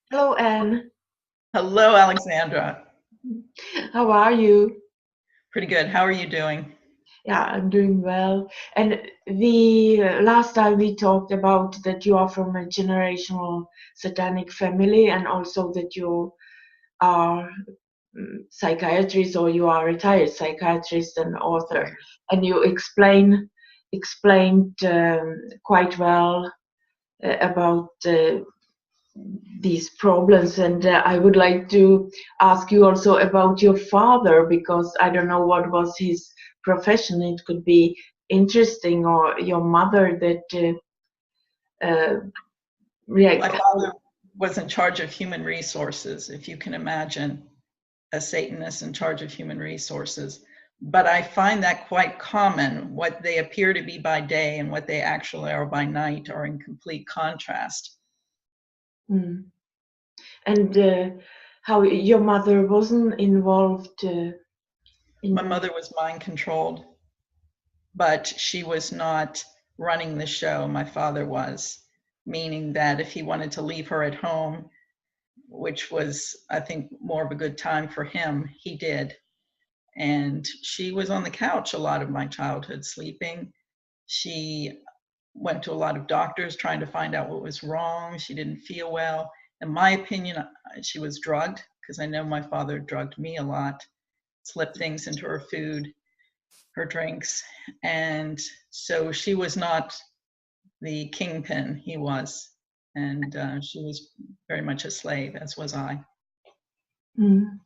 Hello, Anne. Hello, Alexandra. How are you? Pretty good. How are you doing? Yeah, I'm doing well. And the last time we talked about that you are from a generational satanic family, and also that you are psychiatrist, or you are retired psychiatrist and author, Right. and you explained quite well about these problems. And I would like to ask you also about your father, because I don't know what was his profession. It could be interesting, or your mother that My react. father was in charge of human resources, if you can imagine a Satanist in charge of human resources. But I find that quite common. What they appear to be by day and what they actually are by night are in complete contrast. Mm. And how your mother wasn't involved My in. mother was mind controlled, but she was not running the show. My father was, meaning that if he wanted to leave her at home, which was, I think, more of a good time for him, he did. And she was on the couch a lot of my childhood, sleeping. She went to a lot of doctors trying to find out what was wrong. She didn't feel well. In my opinion, she was drugged, because I know my father drugged me a lot, slipped things into her food, her drinks. And so she was not the kingpin, he was. And she was very much a slave, as was I. Mm.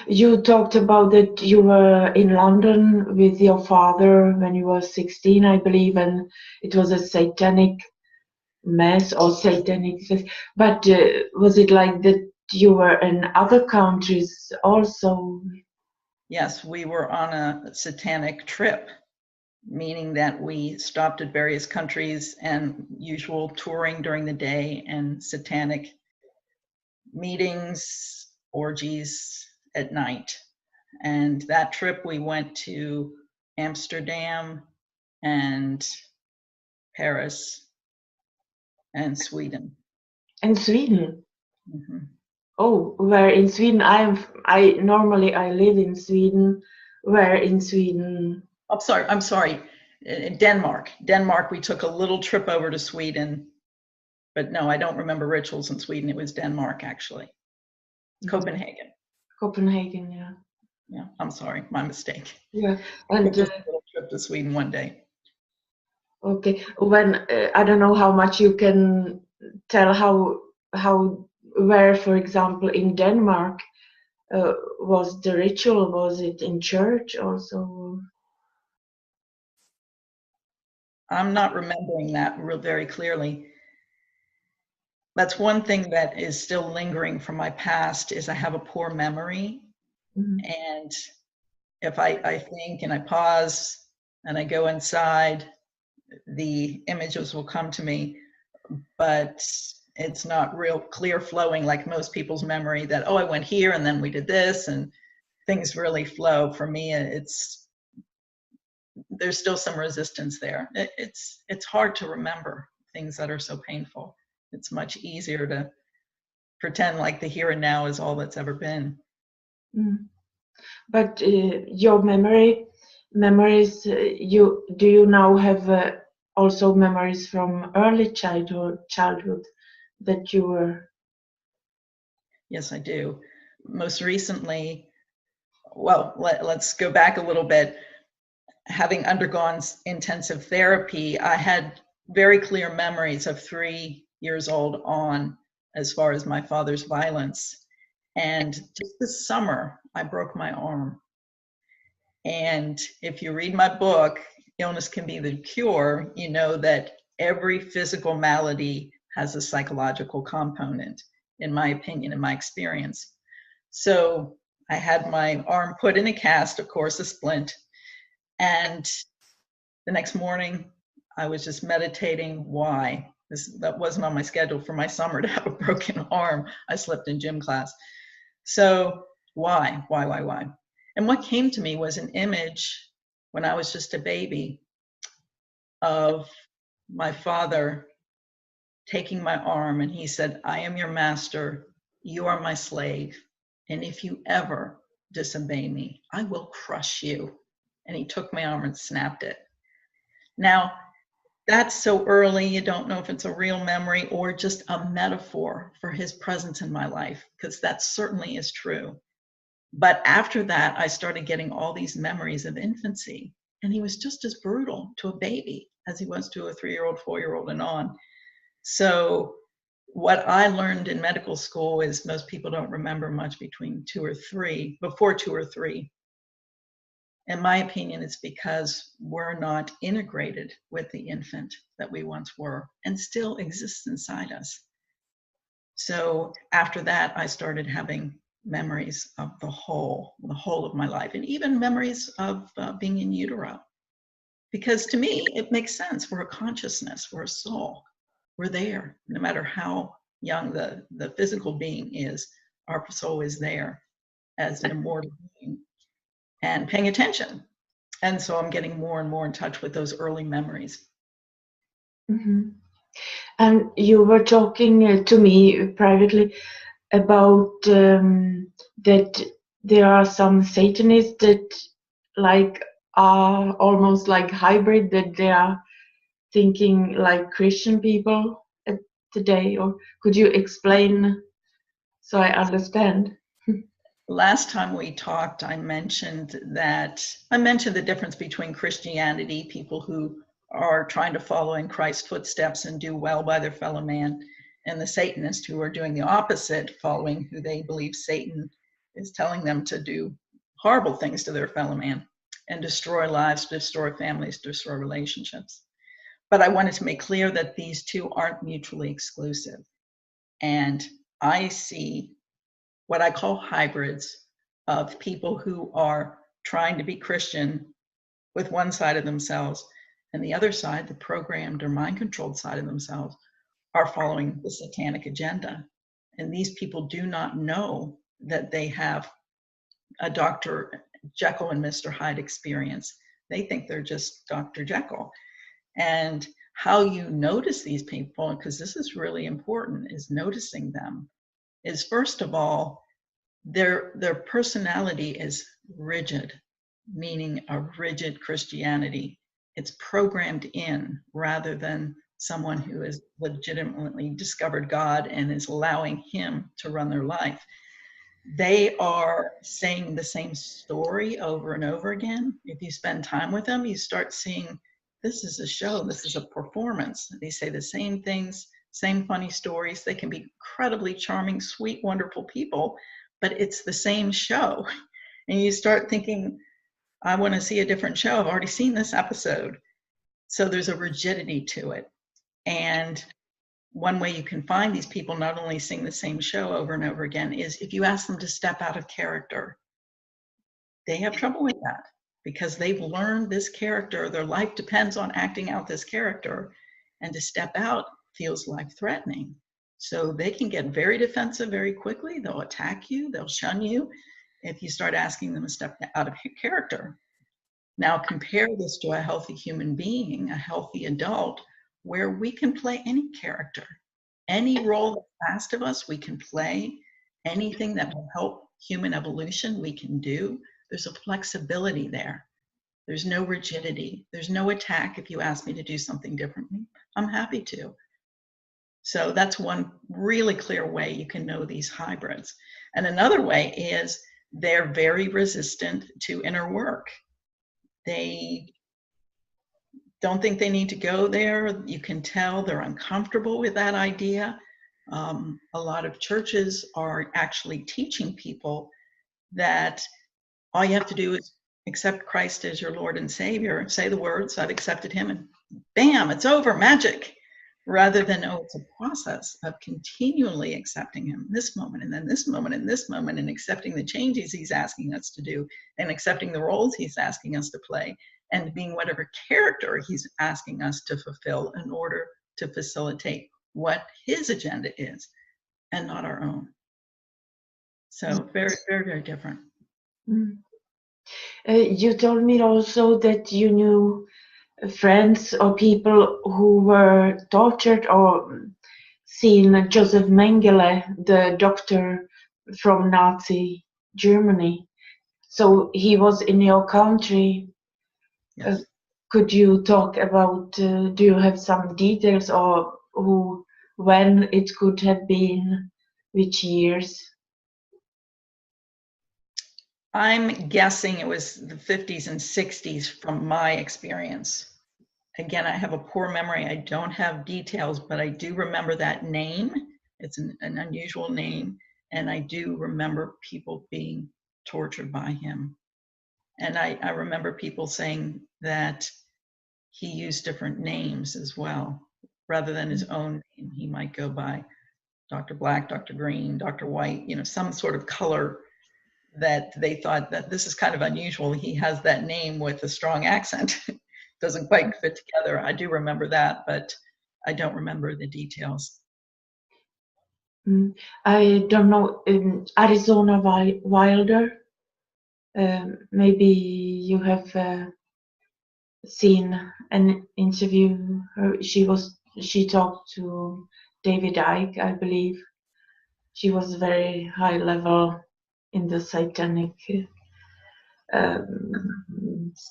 You talked about that you were in London with your father when you were 16, I believe, and it was a satanic mass or satanic fest. But was it like that you were in other countries also? Yes, we were on a satanic trip, meaning that we stopped at various countries and usual touring during the day and satanic meetings, orgies at night. And that trip we went to Amsterdam and Paris and Sweden. In Sweden? Mhm. Oh, where in Sweden? I normally I live in Sweden. Where in Sweden? I'm sorry. In Denmark. Denmark, we took a little trip over to Sweden, but no, I don't remember rituals in Sweden. It was Denmark, actually. Copenhagen. Copenhagen, yeah. Yeah, I'm sorry, my mistake. Yeah, We took and just a little trip to Sweden one day. okay. When I don't know how much you can tell how where, for example, in Denmark, was the ritual? Was it in church also? I'm not remembering that real very clearly. That's one thing that is still lingering from my past is I have a poor memory. Mhm. And if I think and I pause and I go inside, the images will come to me, but it's not real clear flowing like most people's memory that, oh, I went here and then we did this and things really flow. For me, there's still some resistance there. It's hard to remember things that are so painful. It's much easier to pretend like the here and now is all that's ever been. Mm. But your memories, you do you now have also memories from early childhood that you were. Yes, I do. Most recently, well, let's go back a little bit. Having undergone intensive therapy, I had very clear memories of 3 years old on as far as my father's violence. And just this summer, I broke my arm. And if you read my book, Illness Can Be the Cure, you know that every physical malady has a psychological component, in my opinion, in my experience. So I had my arm put in a cast, of course, a splint. And the next morning, I was just meditating why. That wasn't on my schedule for my summer to have a broken arm. I slept in gym class. So why? Why? And what came to me was an image when I was just a baby of my father taking my arm, and he said, I am your master, You are my slave, and if you ever disobey me, I will crush you. And he took my arm and snapped it. Now, that's so early, you don't know if it's a real memory or just a metaphor for his presence in my life, because that certainly is true. But after that, I started getting all these memories of infancy, and he was just as brutal to a baby as he was to a 3-year-old, 4-year-old, and on. So what I learned in medical school is most people don't remember much before 2 or 3. In my opinion, it's because we're not integrated with the infant that we once were and still exists inside us. So after that, I started having memories of the whole of my life, and even memories of being in utero. Because to me, it makes sense. We're a consciousness, we're a soul. We're there. No matter how young the physical being is, our soul is there as an immortal being and paying attention. And so I'm getting more and more in touch with those early memories. Mm-hmm. And you were talking to me privately about that there are some Satanists that like are almost like hybrid, that they are thinking like Christian people today. Or could you explain so I understand? Last time we talked, I mentioned the difference between Christianity, people who are trying to follow in Christ's footsteps and do well by their fellow man, and the Satanists who are doing the opposite, following who they believe Satan is telling them to do horrible things to their fellow man and destroy lives, destroy families, destroy relationships. But I wanted to make clear that these two aren't mutually exclusive. And I see what I call hybrids of people who are trying to be Christian with one side of themselves, and the other side, the programmed or mind-controlled side of themselves, are following the satanic agenda. And these people do not know that they have a Dr. Jekyll and Mr. Hyde experience. They think they're just Dr. Jekyll. And how you notice these people, because this is really important, is noticing them, is first of all, their personality is rigid, meaning a rigid Christianity. It's programmed in rather than someone who has legitimately discovered God and is allowing him to run their life. They are saying the same story over and over again. If you spend time with them, you start seeing this is a show, this is a performance. They say the same things, same funny stories. They can be incredibly charming, sweet, wonderful people, but it's the same show. And you start thinking, I want to see a different show. I've already seen this episode. So there's a rigidity to it. And one way you can find these people not only seeing the same show over and over again is if you ask them to step out of character. They have trouble with that because they've learned this character. Their life depends on acting out this character. And to step out feels life-threatening. So they can get very defensive very quickly. They'll attack you. They'll shun you if you start asking them to step out of character. Now compare this to a healthy human being, a healthy adult, where we can play any character. Any role that's asked of us, we can play. Anything that will help human evolution, we can do. There's a flexibility there. There's no rigidity. There's no attack if you ask me to do something differently. I'm happy to. So that's one really clear way you can know these hybrids. And another way is they're very resistant to inner work. They don't think they need to go there. You can tell they're uncomfortable with that idea. A lot of churches are actually teaching people that all you have to do is accept Christ as your Lord and Savior, say the words, I've accepted him, and bam, it's over, magic. Rather than, oh, it's a process of continually accepting him this moment, and then this moment, and this moment, and accepting the changes he's asking us to do, and accepting the roles he's asking us to play, and being whatever character he's asking us to fulfill in order to facilitate what his agenda is, and not our own. So very, very, very different. You told me also that you knew friends or people who were tortured or seen Joseph Mengele, the doctor from Nazi Germany. So he was in your country. Yes. Could you talk about, do you have some details, or who, when it could have been, which years? I'm guessing it was the 50s and 60s from my experience. Again, I have a poor memory. I don't have details, but I do remember that name. It's an unusual name. And I do remember people being tortured by him. And I remember people saying that he used different names as well. Rather than his own name, he might go by Dr. Black, Dr. Green, Dr. White, you know, some sort of color that they thought that this is kind of unusual. He has that name with a strong accent. Doesn't quite fit together. I do remember that, but I don't remember the details. I don't know, Arizona Wilder, maybe you have seen an interview. She talked to David Icke, I believe. She was very high level in the satanic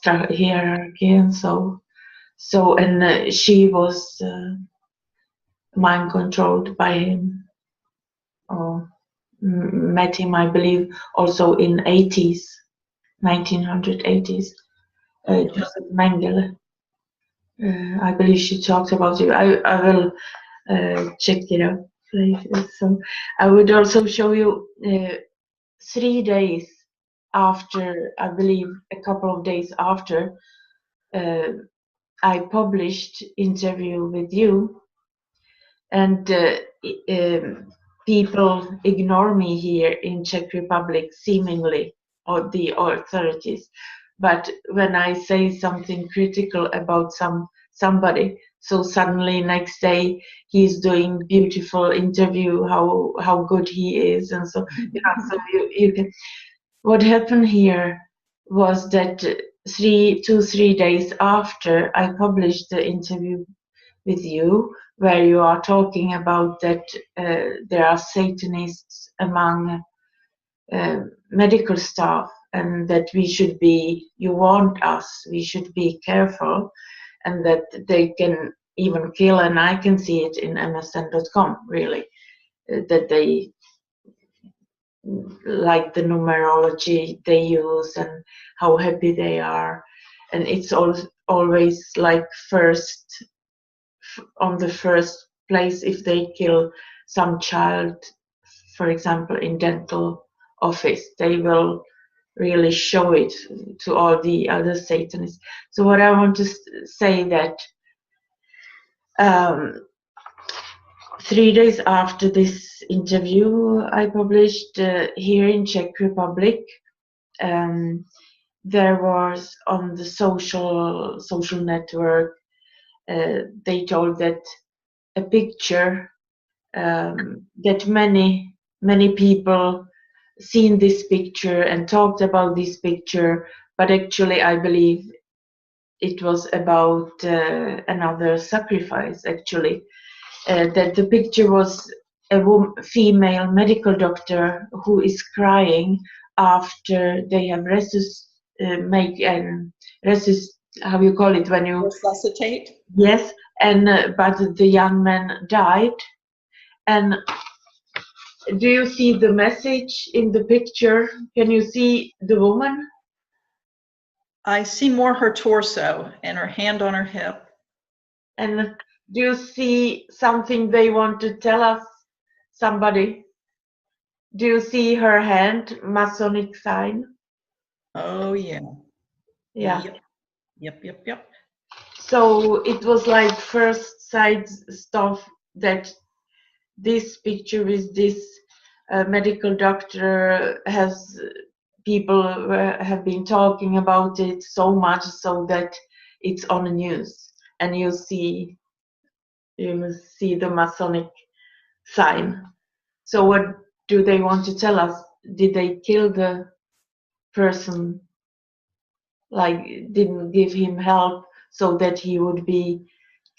hierarchy, and and she was mind controlled by him, or met him, I believe, also in 1980s. Joseph Mengele. I believe she talked about it. I will check it out later. So I would also show you 3 days after, I believe a couple of days after I published interview with you, and people ignore me here in Czech Republic, seemingly, or the authorities. But when I say something critical about somebody, so suddenly next day he's doing beautiful interview, how good he is, and so so you can. What happened here was that 3 days after I published the interview with you, where you are talking about that there are Satanists among medical staff, and that you warned us, we should be careful, and that they can even kill, and I can see it in msn.com, really, that they like the numerology they use and how happy they are, and it's always like on the first place if they kill some child, for example in dental office, they will really show it to all the other Satanists. So what I want to say that 3 days after this interview I published here in Czech Republic, there was on the social network, they told that a picture, that many people seen this picture and talked about this picture, but actually I believe it was about another sacrifice, actually, that the picture was a female medical doctor who is crying after they have how you call it when you resuscitate. Yes, and but the young man died. And do you see the message in the picture? Can you see the woman? I see more her torso and her hand on her hip. And do you see something they want to tell us? Somebody? Do you see her hand, Masonic sign? Oh yeah. Yeah. Yep. So it was like first side stuff that this picture with this medical doctor has, people have been talking about it so much so that it's on the news, and you see the Masonic sign. So what do they want to tell us? Did they kill the person, like didn't give him help so that he would be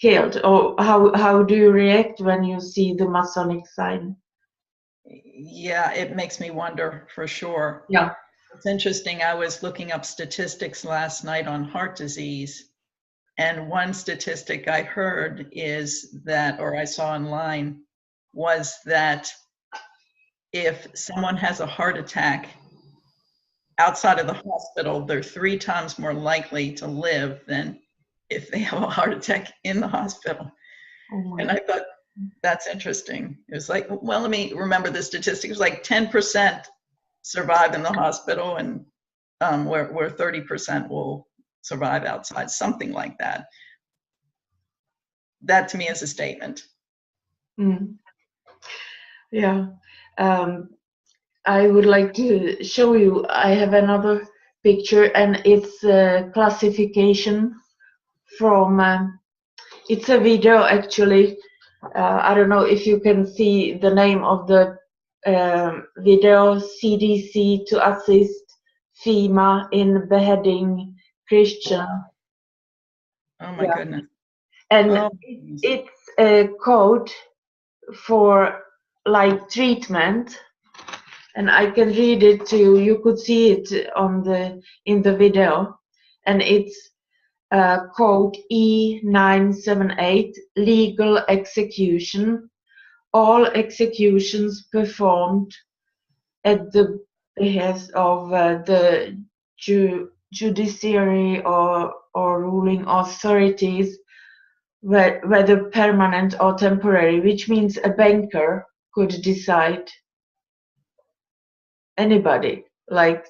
killed? Or how do you react when you see the Masonic sign? Yeah, it makes me wonder for sure. Yeah. It's interesting. I was looking up statistics last night on heart disease. And one statistic I heard is that, or I saw online, was that if someone has a heart attack outside of the hospital, they're 3 times more likely to live than if they have a heart attack in the hospital. Oh my. And I thought, that's interesting. It was like, well, let me remember the statistic. It was like 10% survive in the hospital, and where 30% will survive outside, something like that. That to me is a statement. Mm. Yeah. I would like to show you, I have another picture, and it's a classification from, it's a video actually. I don't know if you can see the name of the video, CDC to assist FEMA in beheading Christian. Oh my goodness. And Oh, it's a code for like treatment, and I can read it to you. You could see it on in the video, and it's code E978, legal execution. All executions performed at the behest of the judiciary or ruling authorities, whether permanent or temporary, which means a banker could decide, anybody, like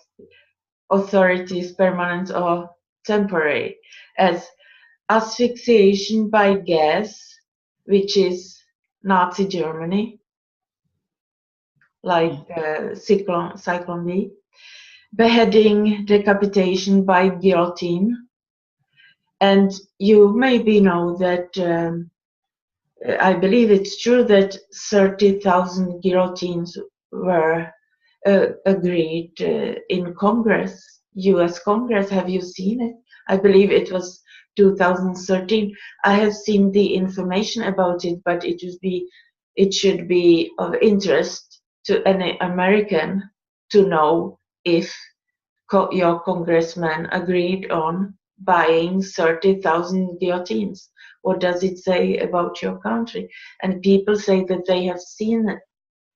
authorities, permanent or temporary, as asphyxiation by gas, which is Nazi Germany, like Cyclone B, beheading, decapitation by guillotine. And you maybe know that I believe it's true that 30,000 guillotines were agreed in Congress, US Congress. Have you seen it? I believe it was 2013. I have seen the information about it, but it should be of interest to any American to know if your congressman agreed on buying 30,000 guillotines. What does it say about your country? And people say that they have seen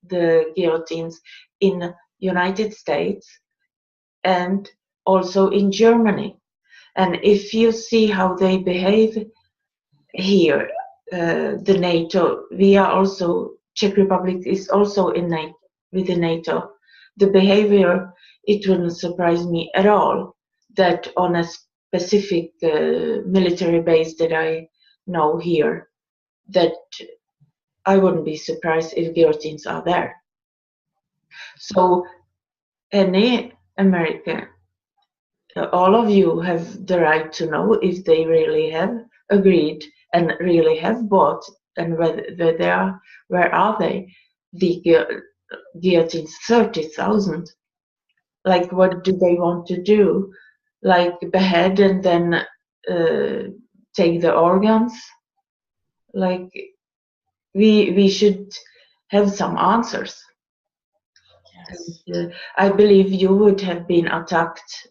the guillotines in United States and also in Germany. And if you see how they behave here, the NATO, we are also, Czech Republic is also in NATO, with the NATO. The behavior, it wouldn't surprise me at all that on a specific military base that I know here, that I wouldn't be surprised if guillotines are there. So any American, all of you have the right to know if they really have agreed and really have bought, and where are they? The guillotines, 30,000. Like, what do they want to do? Like, behead and then take the organs? Like, we should have some answers. yes. And, I believe you would have been attacked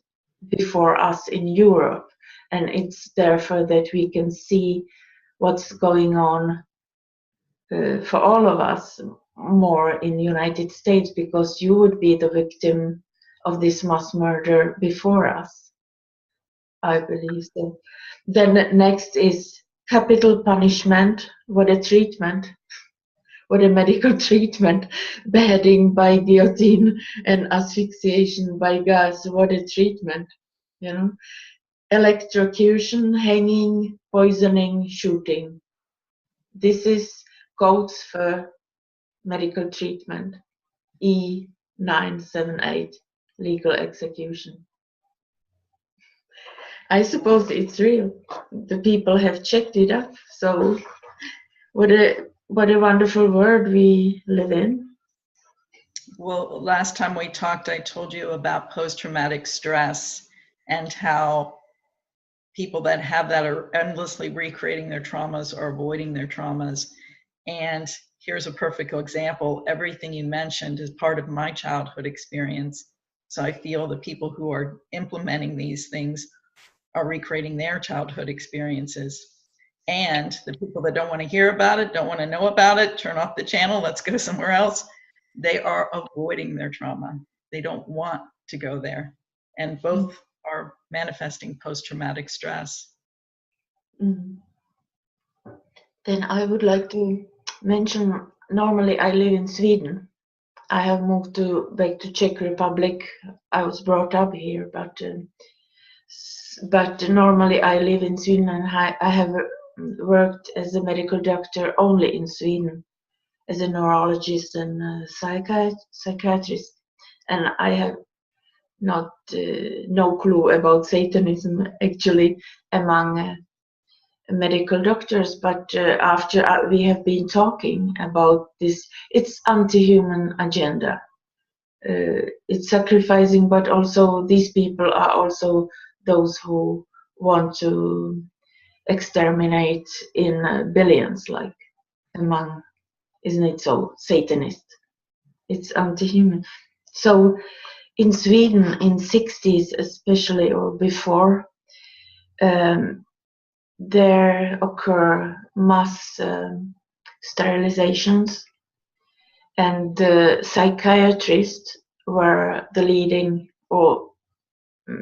before us in Europe, and it's therefore that we can see what's going on for all of us more in United States, because you would be the victim of this mass murder before us. I believe so. Then next is capital punishment. What a treatment. What a medical treatment. Beheading by guillotine and asphyxiation by gas. What a treatment. You know, electrocution, hanging, poisoning, shooting. This is codes for medical treatment. E978, legal execution. I suppose it's real. The people have checked it up. So what a wonderful world we live in. Well, last time we talked, I told you about post-traumatic stress and how people that have that are endlessly recreating their traumas or avoiding their traumas. And here's a perfect example. Everything you mentioned is part of my childhood experience. So I feel the people who are implementing these things are recreating their childhood experiences. And the people that don't want to hear about it, don't want to know about it, turn off the channel, let's go somewhere else, they are avoiding their trauma. They don't want to go there. And both are manifesting post-traumatic stress. Mm. Then I would like to mention, normally I live in Sweden. I have moved back to Czech Republic. I was brought up here, but normally I live in Sweden, and I have worked as a medical doctor only in Sweden, as a neurologist and a psychiatrist, and I have not no clue about Satanism actually among medical doctors, but after we have been talking about this, it's anti-human agenda. It's sacrificing, but also these people are also those who want to exterminate in billions, like among, isn't it so, Satanist? It's anti-human. So in Sweden, in 60s especially, or before, there occur mass sterilizations, and the psychiatrists were the leading, or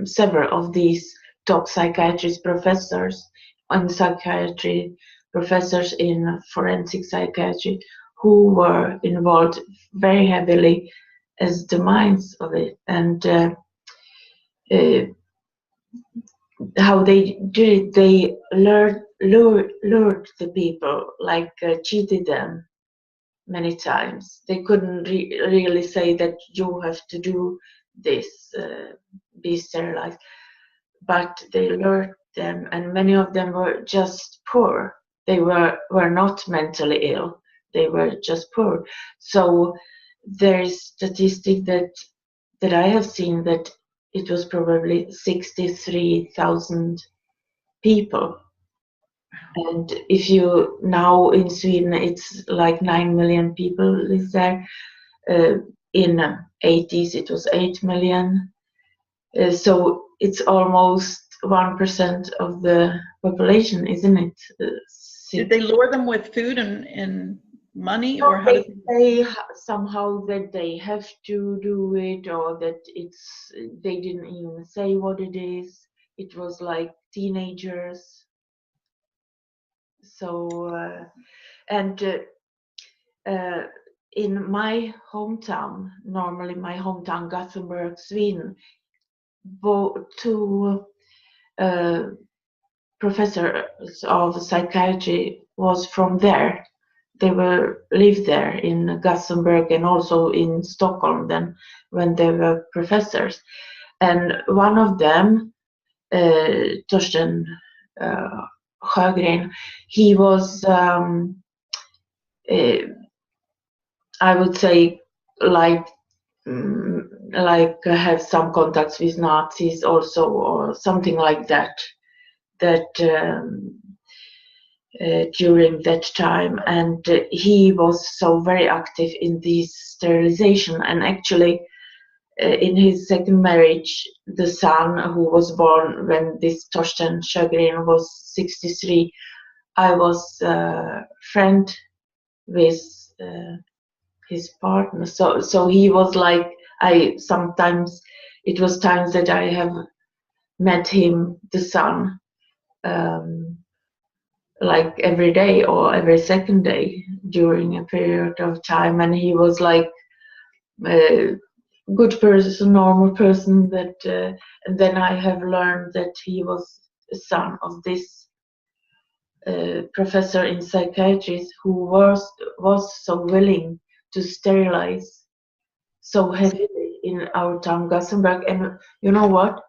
several of these top psychiatrist professors and psychiatry professors in forensic psychiatry who were involved very heavily as the minds of it, and how they did it, they lured the people, like cheated them many times. They couldn't really say that you have to do this, be sterilized, but they lured them, and many of them were just poor. They were not mentally ill, they were just poor. So there is statistic that I have seen that it was probably 63,000 people. And if you now in Sweden, it's like 9 million people live there. In 80s, it was 8 million. So it's almost 1% of the population, isn't it? Did they lure them with food and money, or how did they somehow that they have to do it, or that they didn't even say what it is. It was like teenagers. So and in my hometown, normally my hometown Gothenburg, Sweden, two professors of psychiatry was from there. They lived there in Gothenburg and also in Stockholm then when they were professors. And one of them, Torsten Sjögren, he was, I would say, like have some contacts with Nazis also, or something like that. During that time, and he was so very active in this sterilization, and actually in his second marriage, the son who was born when this Torsten Sjögren was 63, I was friend with his partner, so he was like, it was times that I have met him, the son, like every day or every second day during a period of time, and he was like a good person, normal person. That and then I have learned that he was a son of this professor in psychiatry who was so willing to sterilize so heavily in our town Gothenburg. And you know what,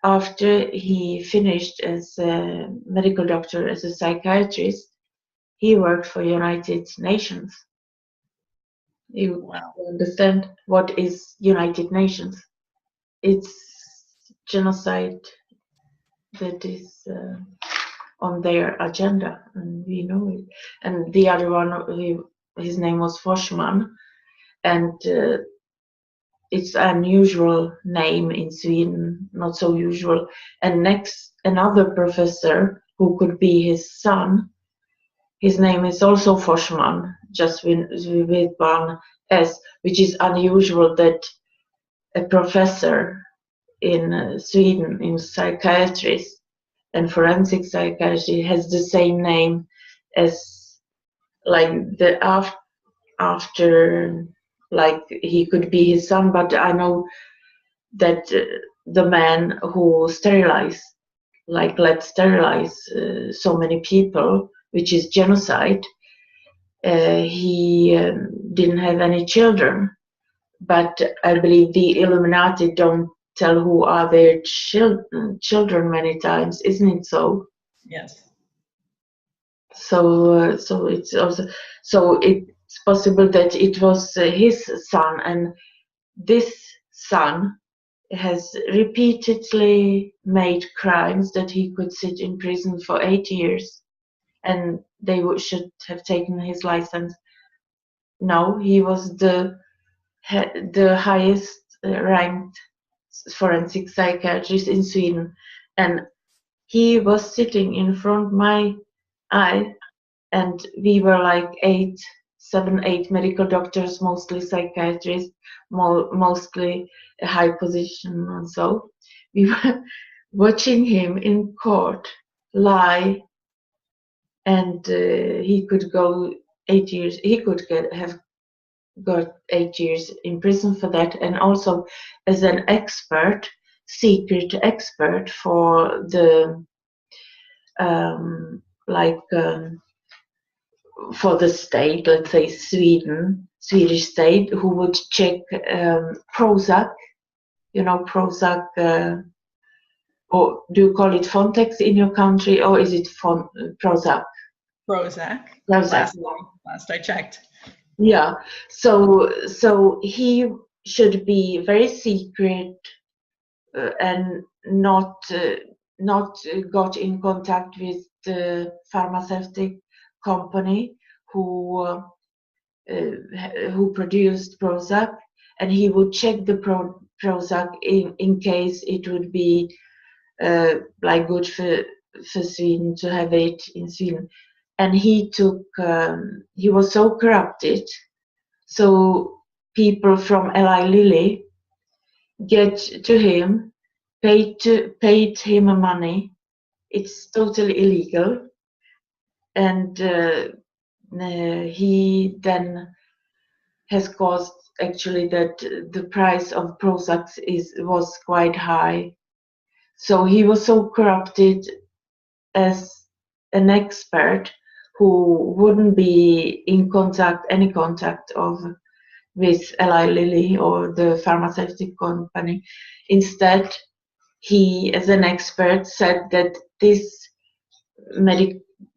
after he finished as a medical doctor, as a psychiatrist, he worked for United Nations. You understand what is United Nations? It's genocide that is on their agenda, and we know it. And the other one, his name was Forsman, and it's an unusual name in Sweden, not so usual. And next, another professor who could be his son, his name is also Forsman, just with one S, which is unusual that a professor in Sweden in psychiatrist and forensic psychiatry has the same name as, like, the after, like, he could be his son. But I know that the man who sterilized, like, let's sterilize so many people, which is genocide, he didn't have any children. But I believe the Illuminati don't tell who are their children many times, isn't it so? Yes. So it's also, so it's possible that it was his son, and this son has repeatedly made crimes that he could sit in prison for 8 years, and they should have taken his license. No, he was the highest ranked forensic psychiatrist in Sweden, and he was sitting in front of my eye, and we were like 8 medical doctors, mostly psychiatrists, mostly a high position, and so we were watching him in court lie, and he could go 8 years. He could have got 8 years in prison for that, and also as an expert, secret expert for the like for the state, let's say Swedish state, who would check Prozac, Prozac, or do you call it Fontex in your country, or is it Prozac? Prozac. Prozac. Last I checked. Yeah. So he should be very secret and not got in contact with the pharmaceutical company who produced Prozac, and he would check the Prozac in case it would be like good for Sweden to have it in Sweden. And he was so corrupted, so people from Eli Lilly get to him, paid him money. It's totally illegal, and he then has caused actually that the price of Prozac was quite high. So he was so corrupted as an expert who wouldn't be in any contact with Eli Lilly or the pharmaceutical company. Instead, he, as an expert, said that this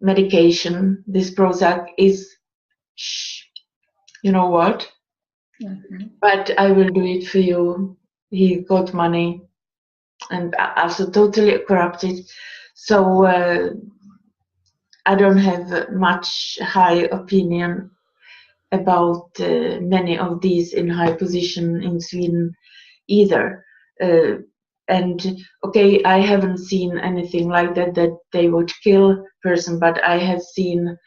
medication, this Prozac, is, you know what? Mm-hmm. But I will do it for you. He got money, and also totally corrupted. So I don't have much high opinion about many of these in high position in Sweden either. And okay, I haven't seen anything like that they would kill person, but I have seen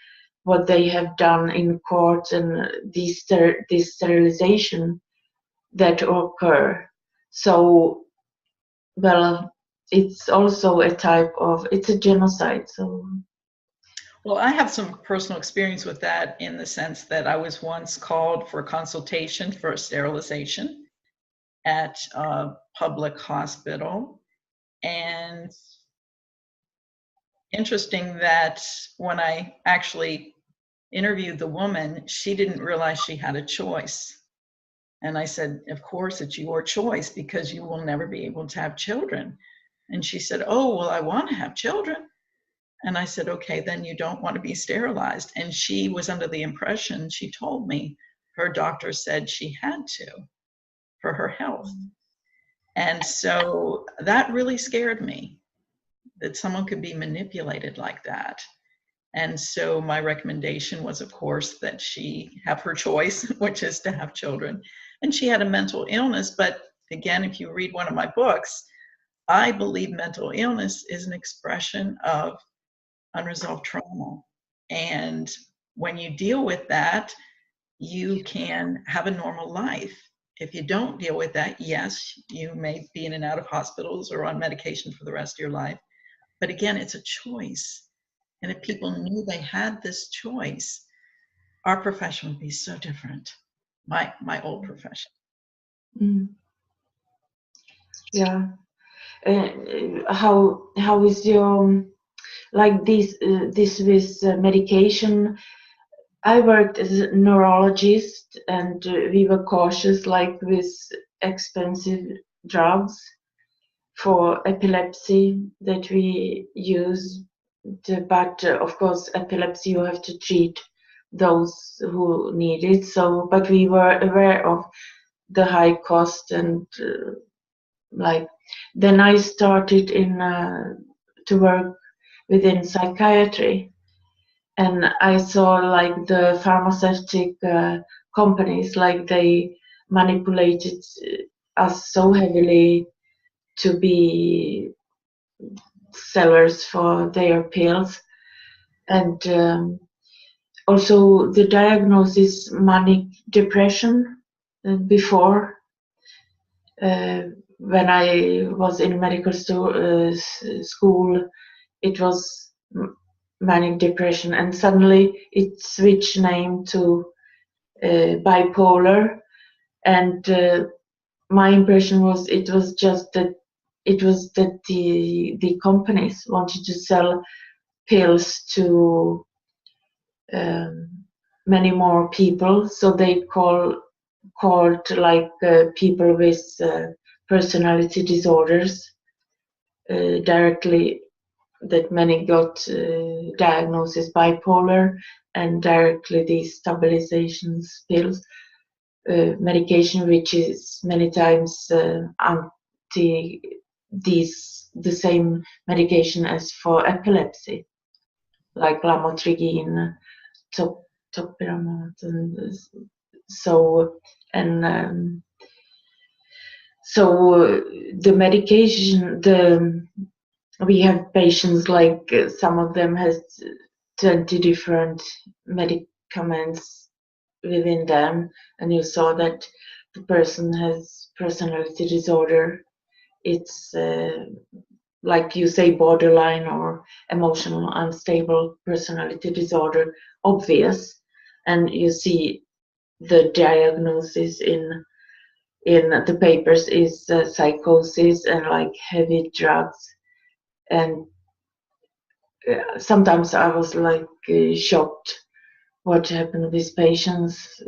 what they have done in court and this sterilization that occur. So, well, it's also a type of, it's a genocide. So, well, I have some personal experience with that in the sense that I was once called for a consultation for a sterilization at a public hospital. And interesting that when I actually interviewed the woman, she didn't realize she had a choice. And I said, of course, it's your choice because you will never be able to have children. And she said, oh, well, I want to have children. And I said, okay, then you don't want to be sterilized. And she was under the impression, she told me, her doctor said she had to for her health. And so that really scared me that someone could be manipulated like that. And so my recommendation was, of course, that she have her choice, which is to have children. And she had a mental illness. But again, if you read one of my books, I believe mental illness is an expression of unresolved trauma. And when you deal with that, you can have a normal life. If you don't deal with that, yes, you may be in and out of hospitals or on medication for the rest of your life. But again, it's a choice. And if people knew they had this choice, our profession would be so different. My old profession. Mm. Yeah. How is your like this with medication? I worked as a neurologist, and we were cautious, like with expensive drugs for epilepsy that we use. But of course, epilepsy you have to treat those who need it. So, but we were aware of the high cost, and like then I started in to work within psychiatry, and I saw like the pharmaceutical companies, like they manipulated us so heavily to be sellers for their pills, and also the diagnosis manic depression before. When I was in medical school, it was manic depression, and suddenly it switched name to bipolar. And my impression was it was just that the companies wanted to sell pills to many more people, so they called like people with personality disorders directly, that many got diagnosis bipolar, and directly these stabilization pills, medication which is many times anti the same medication as for epilepsy, like lamotrigine, topiramate, and so, and so the medication, we have patients like some of them has 20 different medicaments within them, and you saw that the person has personality disorder. It's like you say, borderline or emotional unstable personality disorder, obvious, and you see the diagnosis in the papers is psychosis and like heavy drugs. And sometimes I was like shocked what happened with patients.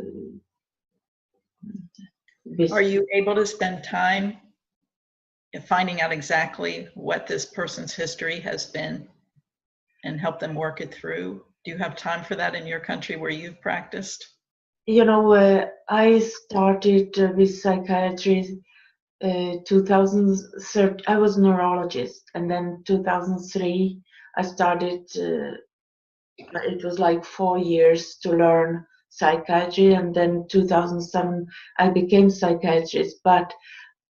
Are you able to spend time finding out exactly what this person's history has been and help them work it through? Do you have time for that in your country where you've practiced? You know, I started with psychiatry 2013. I was a neurologist, and then 2003 I started. It was like 4 years to learn psychiatry, and then 2007 I became psychiatrist. But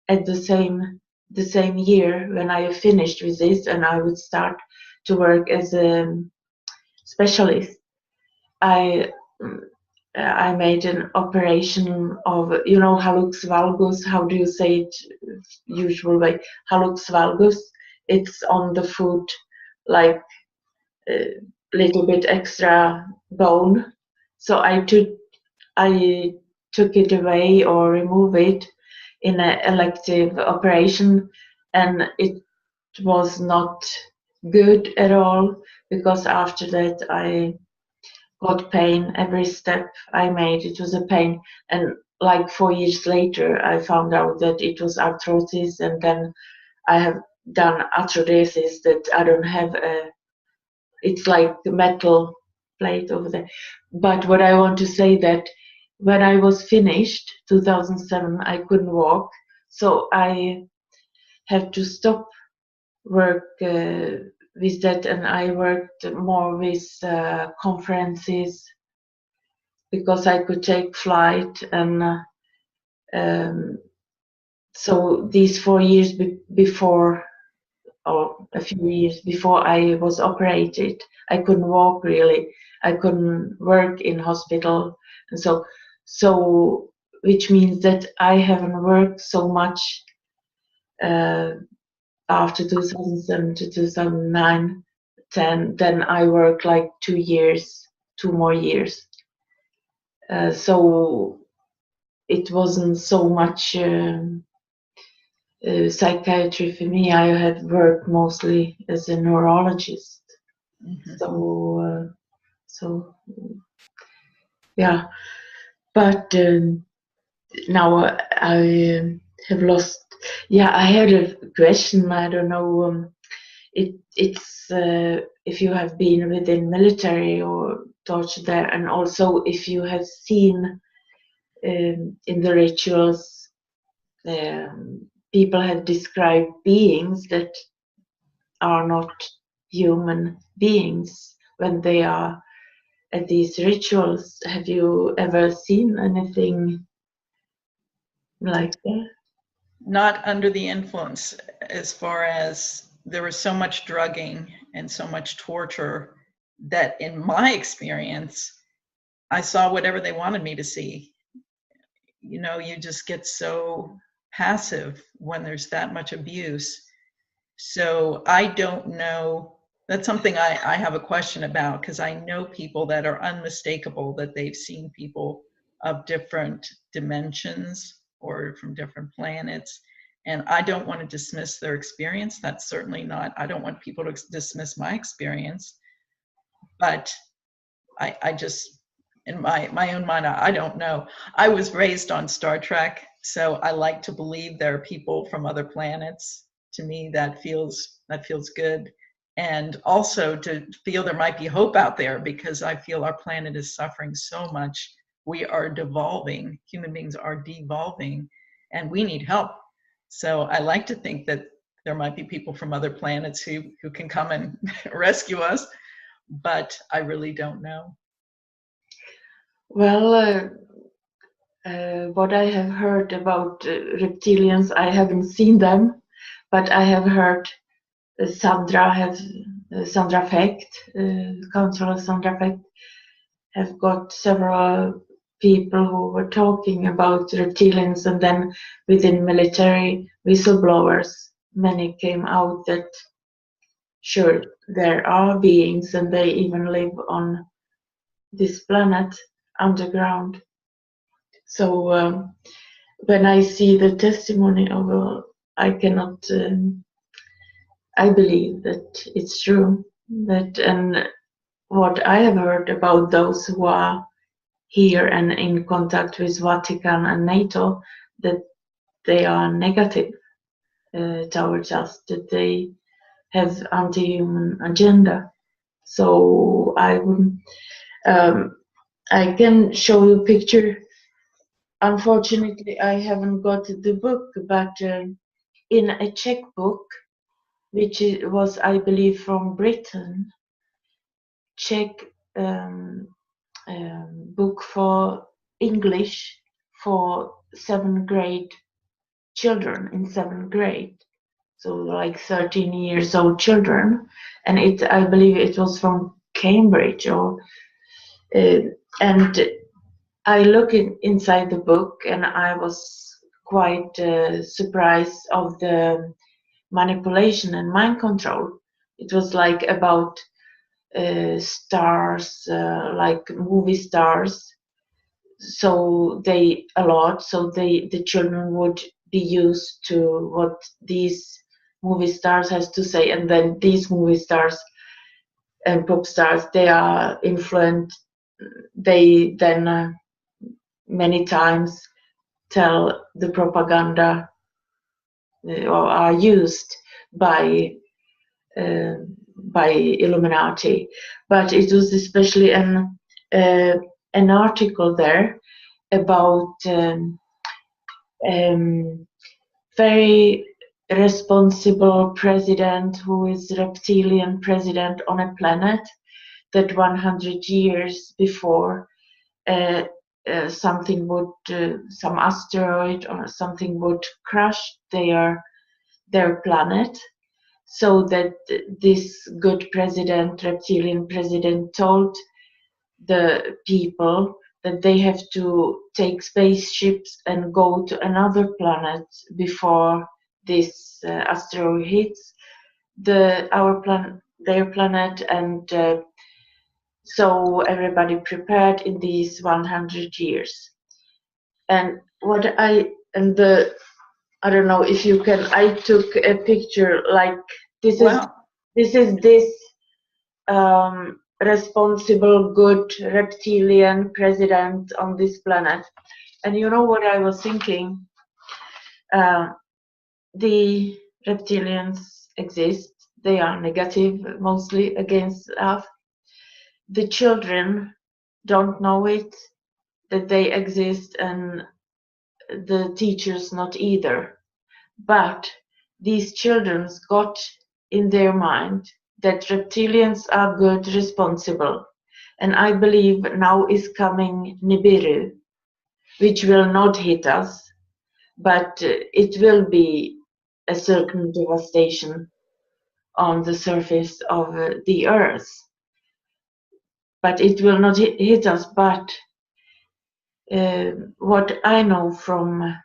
at the same year, when I finished with this and I would start to work as a specialist, I made an operation of, you know, hallux valgus. How do you say it usual way? Hallux valgus. It's on the foot, like a little bit extra bone. So I took it away or remove it in an elective operation, and it was not good at all, because after that I got pain every step I made. It was a pain, and like 4 years later I found out that it was arthrosis, and then I have done arthrodesis, that I don't have it's like a metal plate over there. But what I want to say, that when I was finished 2007 I couldn't walk, so I had to stop work with that, and I worked more with conferences because I could take flight, and so these 4 years before, or a few years before I was operated, I couldn't walk really. I couldn't work in hospital, and so which means that I haven't worked so much after 2007 to 2009, 10. Then I worked like 2 years, 2 more years. So it wasn't so much psychiatry for me. I had worked mostly as a neurologist. So yeah, but now I have lost. Yeah, I had a question. I don't know. It's if you have been within military or torture there, and also if you have seen in the rituals, people have described beings that are not human beings when they are at these rituals. Have you ever seen anything like that? Not under the influence, as far as there was so much drugging and so much torture that in my experience, I saw whatever they wanted me to see. You know, you just get so passive when there's that much abuse. So I don't know. That's something I have a question about, because I know people that are unmistakable that they've seen people of different dimensions or from different planets. And I don't want to dismiss their experience. That's certainly not, I don't want people to dismiss my experience. But I just, in my own mind, I don't know. I was raised on Star Trek, so I like to believe there are people from other planets. To me, that feels good. And also to feel there might be hope out there, because I feel our planet is suffering so much. We are devolving, human beings are devolving, and we need help. So I like to think that there might be people from other planets who can come and rescue us, but I really don't know. Well, what I have heard about reptilians, I haven't seen them, but I have heard Sandra Fächt, Councillor Sandra Fächt, have got several people who were talking about reptilians, and then within military whistleblowers, many came out that sure, there are beings and they even live on this planet underground. So when I see the testimony of, I cannot, I believe that it's true. That, and what I have heard about those who are here and in contact with Vatican and NATO, that they are negative towards us, that they have anti-human agenda. So I wouldn't. I can show you a picture. Unfortunately, I haven't got the book, but in a Czech book, which was, I believe, from Britain, Czech book for English for 7th grade children in 7th grade, so like 13 years old children, and I believe it was from Cambridge, or and I look inside the book, and I was quite surprised of the manipulation and mind control. It was like about stars, like movie stars. So the children would be used to what these movie stars has to say, and then these movie stars and pop stars, they are influenced. They then many times tell the propaganda or are used by Illuminati. But it was especially an article there about very responsible president who is reptilian president on a planet that 100 years before something would, some asteroid or something would crush their planet, so that this good president, reptilian president, told the people that they have to take spaceships and go to another planet before this asteroid hits their planet, and so everybody prepared in these 100 years. And I don't know if you can, I took a picture like this. Wow. This responsible, good reptilian president on this planet. And you know what I was thinking? The reptilians exist. They are negative, mostly against us. The children don't know it, that they exist, and the teachers not either. But these children got in their mind that reptilians are good, responsible. And I believe now is coming Nibiru, which will not hit us, but it will be a certain devastation on the surface of the earth. But it will not hit us. But what I know from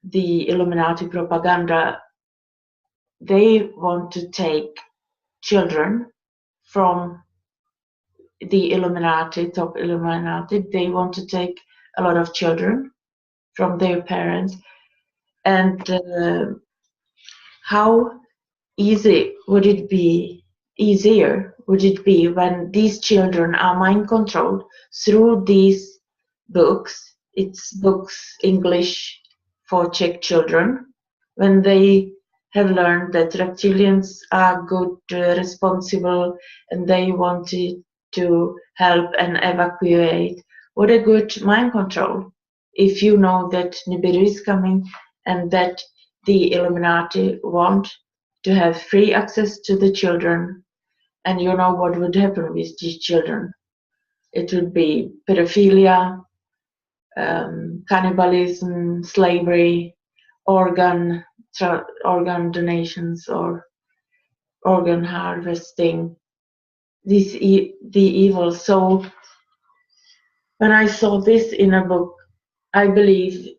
the Illuminati propaganda, they want to take children from the Illuminati, top Illuminati. They want to take a lot of children from their parents. And how easier would it be when these children are mind controlled through these books? It's books English for Czech children, when they have learned that reptilians are good, responsible, and they wanted to help and evacuate. What a good mind control if you know that Nibiru is coming and that the Illuminati want to have free access to the children, and you know what would happen with these children. It would be pedophilia, cannibalism, slavery, organ donations, or organ harvesting. The evil. So when I saw this in a book, I believe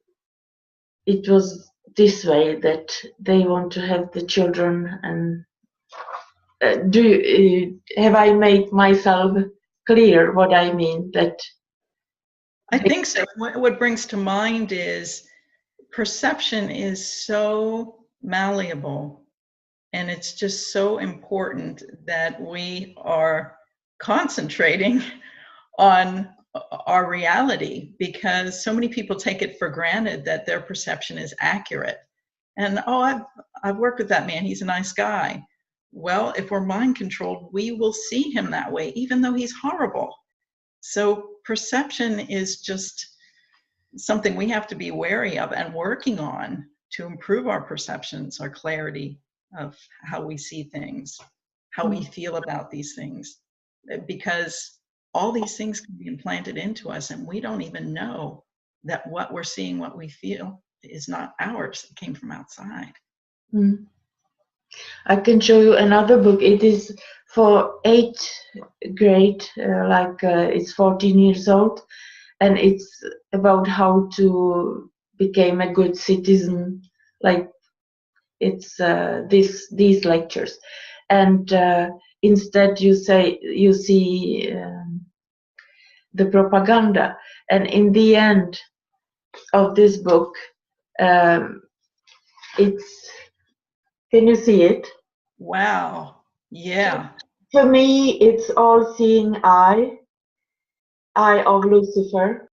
it was this way, that they want to have the children. And have I made myself clear what I mean? That I think so. What brings to mind is perception is so malleable, and it's just so important that we are concentrating on our reality, because so many people take it for granted that their perception is accurate. And I've worked with that man, he's a nice guy. Well, if we're mind controlled, we will see him that way, even though he's horrible. So perception is just something we have to be wary of and working on to improve our perceptions, our clarity of how we see things, how we feel about these things, because all these things can be implanted into us and we don't even know that what we're seeing, what we feel, is not ours. It came from outside. I can show you another book. It is for 8th grade, it's 14 years old, and it's about how to become a good citizen. Like it's these lectures, and instead you see the propaganda, and in the end of this book, it's. Can you see it? Wow. Yeah. For me, it's all-seeing eye of Lucifer.